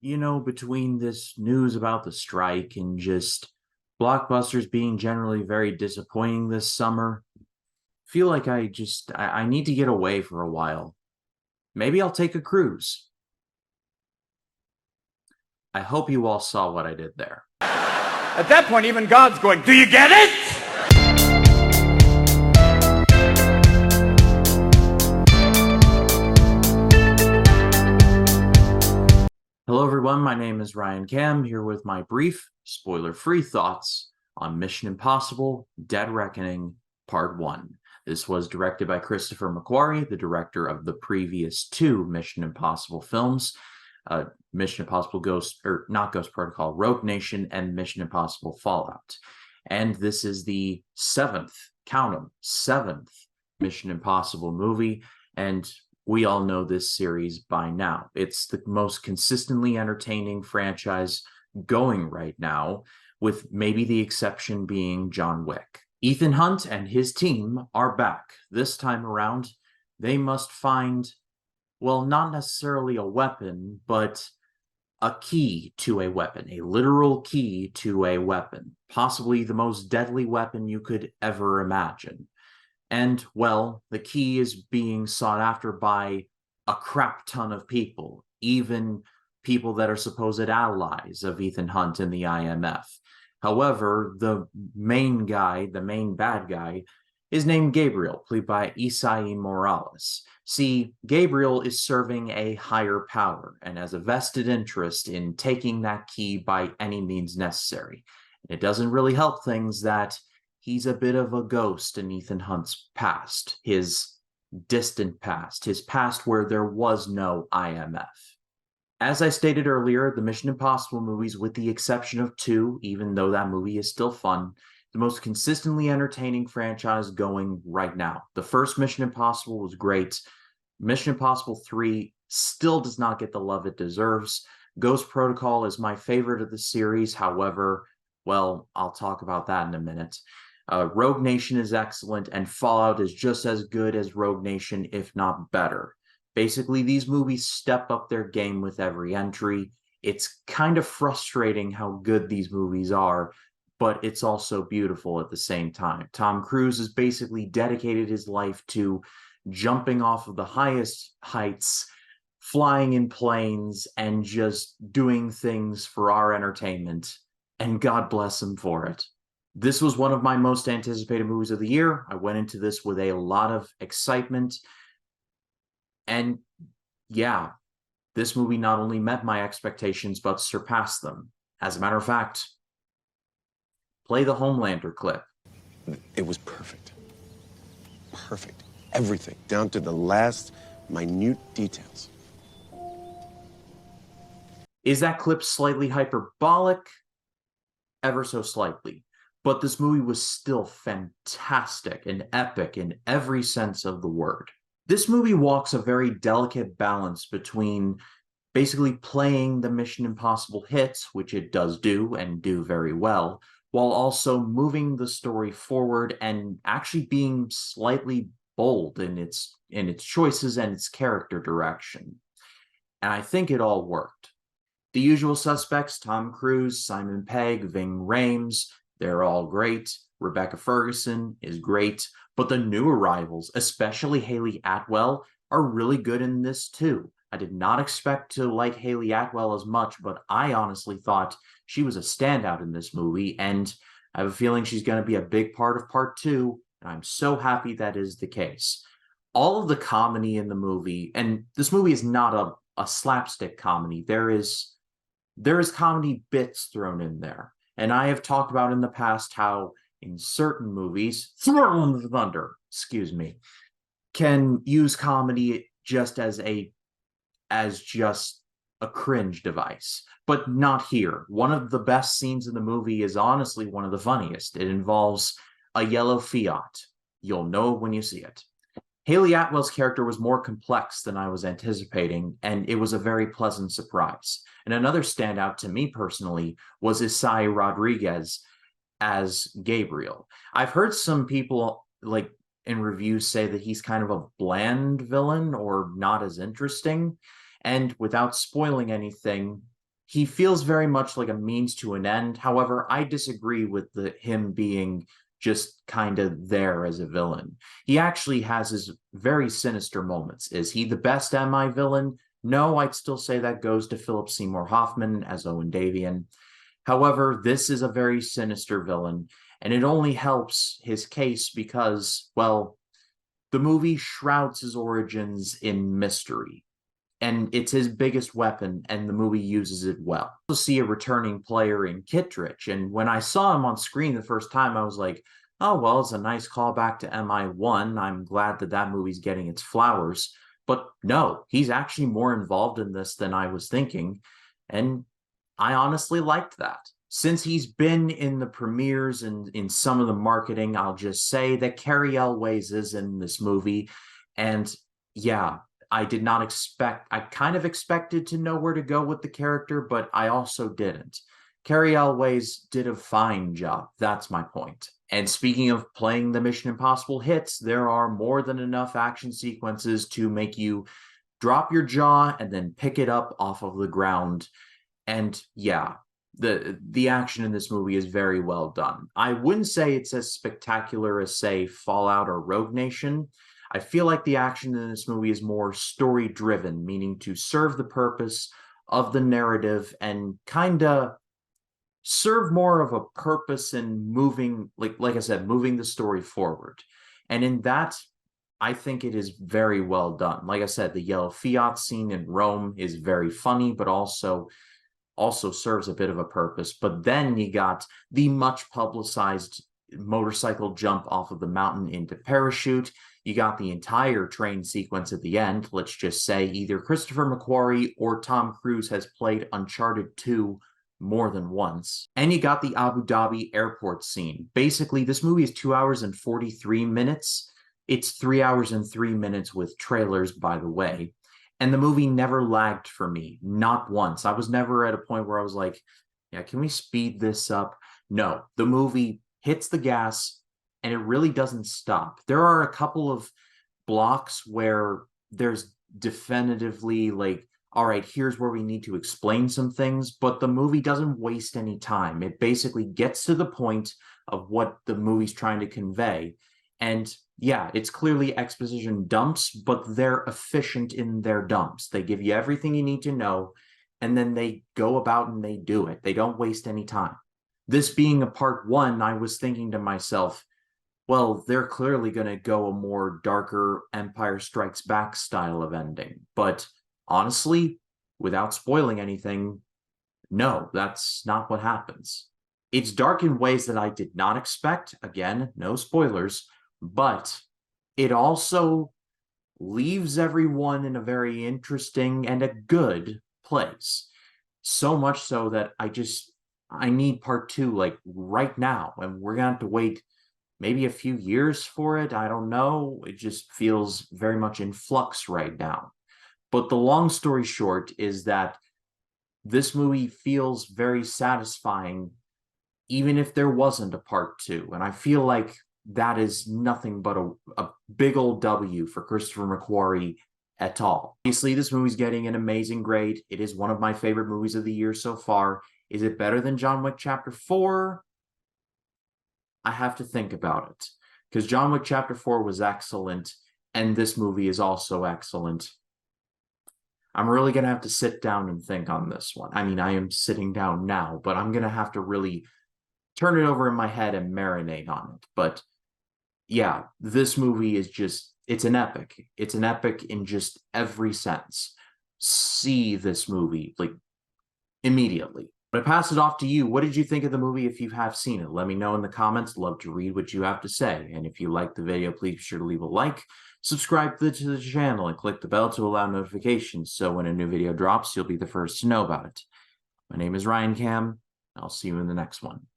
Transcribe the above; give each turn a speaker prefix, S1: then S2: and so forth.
S1: Between this news about the strike and just blockbusters being generally very disappointing this summer, feel like I need to get away for a while. Maybe I'll take a cruise. I hope you all saw what I did there.
S2: At that point, even God's going, "Do you get it?"
S1: Hello, everyone. My name is Ryan Cam, here with my brief, spoiler-free thoughts on Mission Impossible: Dead Reckoning Part 1. This was directed by Christopher McQuarrie, the director of the previous two Mission Impossible films, Mission Impossible not Ghost Protocol, Rogue Nation, and Mission Impossible Fallout. And this is the seventh Mission Impossible movie, and we all know this series by now. It's the most consistently entertaining franchise going right now, with maybe the exception being John Wick. Ethan Hunt and his team are back. This time around, they must find, well, not necessarily a weapon, but a key to a weapon, a literal key to a weapon, possibly the most deadly weapon you could ever imagine. And, well, the key is being sought after by a crap ton of people, even people that are supposed allies of Ethan Hunt and the IMF. However, the main bad guy, is named Gabriel, played by Isai Morales. See, Gabriel is serving a higher power and has a vested interest in taking that key by any means necessary. And it doesn't really help things that he's a bit of a ghost in Ethan Hunt's past, his distant past, his past where there was no IMF. As I stated earlier, the Mission Impossible movies, with the exception of 2, even though that movie is still fun, the most consistently entertaining franchise going right now. The first Mission Impossible was great. Mission Impossible 3 still does not get the love it deserves. Ghost Protocol is my favorite of the series. However, well, I'll talk about that in a minute. Rogue Nation is excellent, and Fallout is just as good as Rogue Nation, if not better. Basically, these movies step up their game with every entry. It's kind of frustrating how good these movies are, but it's also beautiful at the same time. Tom Cruise has basically dedicated his life to jumping off of the highest heights, flying in planes, and just doing things for our entertainment, and God bless him for it. This was one of my most anticipated movies of the year. I went into this with a lot of excitement. And yeah, this movie not only met my expectations, but surpassed them. As a matter of fact, play the Homelander clip.
S3: It was perfect. Perfect. Everything, down to the last minute details.
S1: Is that clip slightly hyperbolic? Ever so slightly. But this movie was still fantastic and epic in every sense of the word. This movie walks a very delicate balance between basically playing the Mission Impossible hits, which it does do and do very well, while also moving the story forward and actually being slightly bold in its choices and its character direction. And I think it all worked. The usual suspects, Tom Cruise, Simon Pegg, Ving Rhames, they're all great. Rebecca Ferguson is great. But the new arrivals, especially Hayley Atwell, are really good in this too. I did not expect to like Hayley Atwell as much, but I honestly thought she was a standout in this movie, and I have a feeling she's going to be a big part of Part 2, and I'm so happy that is the case. All of the comedy in the movie, and this movie is not a slapstick comedy. There is comedy bits thrown in there. And I have talked about in the past how in certain movies, Throne of Thunder, can use comedy just as just a cringe device. But not here. One of the best scenes in the movie is honestly one of the funniest. It involves a yellow Fiat. You'll know when you see it. Hayley Atwell's character was more complex than I was anticipating, and it was a very pleasant surprise. And another standout to me personally was Isai Rodriguez as Gabriel. I've heard some people, like, in reviews say that he's kind of a bland villain or not as interesting. And without spoiling anything, he feels very much like a means to an end. However, I disagree with him being just kind of there as a villain. He actually has his very sinister moments. Is he the best MI villain? No, I'd still say that goes to Philip Seymour Hoffman as Owen Davian. However, this is a very sinister villain, and it only helps his case because, well, the movie shrouds his origins in mystery, and it's his biggest weapon, and the movie uses it well. You'll see a returning player in Kittredge, and when I saw him on screen the first time, I was like, oh, well, it's a nice callback to MI1. I'm glad that that movie's getting its flowers. But no, he's actually more involved in this than I was thinking, and I honestly liked that. Since he's been in the premieres and in some of the marketing, I'll just say that Cary Elwes is in this movie. And yeah, I did not expect, I kind of expected to know where to go with the character, but I also didn't. Cary Elwes did a fine job. That's my point. And speaking of playing the Mission Impossible hits, there are more than enough action sequences to make you drop your jaw and then pick it up off of the ground. And yeah, the action in this movie is very well done. I wouldn't say it's as spectacular as, say, Fallout or Rogue Nation. I feel like the action in this movie is more story-driven, meaning to serve the purpose of the narrative and kind of serve more of a purpose in moving, like I said, moving the story forward. And in that, I think it is very well done. Like I said, the yellow Fiat scene in Rome is very funny, but also serves a bit of a purpose. But then you got the much publicized motorcycle jump off of the mountain into parachute. You got the entire train sequence at the end. Let's just say either Christopher McQuarrie or Tom Cruise has played Uncharted 2 more than once. And you got the Abu Dhabi airport scene. Basically, this movie is 2 hours and 43 minutes. It's 3 hours and 3 minutes with trailers, by the way. And the movie never lagged for me, not once. I was never at a point where I was like, yeah, can we speed this up? No, the movie hits the gas and it really doesn't stop. There are a couple of blocks where there's definitively like, all right, here's where we need to explain some things, but the movie doesn't waste any time. It basically gets to the point of what the movie's trying to convey. And yeah, it's clearly exposition dumps, but they're efficient in their dumps. They give you everything you need to know, and then they go about and they do it. They don't waste any time. This being a part one, I was thinking to myself, well, they're clearly going to go a more darker Empire Strikes Back style of ending. But honestly, without spoiling anything, no, that's not what happens. It's dark in ways that I did not expect. Again, no spoilers. But it also leaves everyone in a very interesting and a good place. So much so that I need part two, like right now. And we're going to have to wait maybe a few years for it. I don't know. It just feels very much in flux right now. But the long story short is that this movie feels very satisfying, even if there wasn't a part two. And I feel like that is nothing but a big old W for Christopher McQuarrie et al. Obviously, this movie's getting an amazing grade. It is one of my favorite movies of the year so far. Is it better than John Wick Chapter 4? I have to think about it, because John Wick Chapter 4 was excellent, and this movie is also excellent. I'm really going to have to sit down and think on this one. I mean, I am sitting down now, but I'm going to have to really turn it over in my head and marinate on it. But yeah, this movie is just, it's an epic. It's an epic in just every sense. See this movie, like, immediately. But I pass it off to you. What did you think of the movie if you have seen it? Let me know in the comments. Love to read what you have to say. And if you like the video, please be sure to leave a like, subscribe to the channel, and click the bell to allow notifications so when a new video drops, you'll be the first to know about it. My name is Ryan Cam. I'll see you in the next one.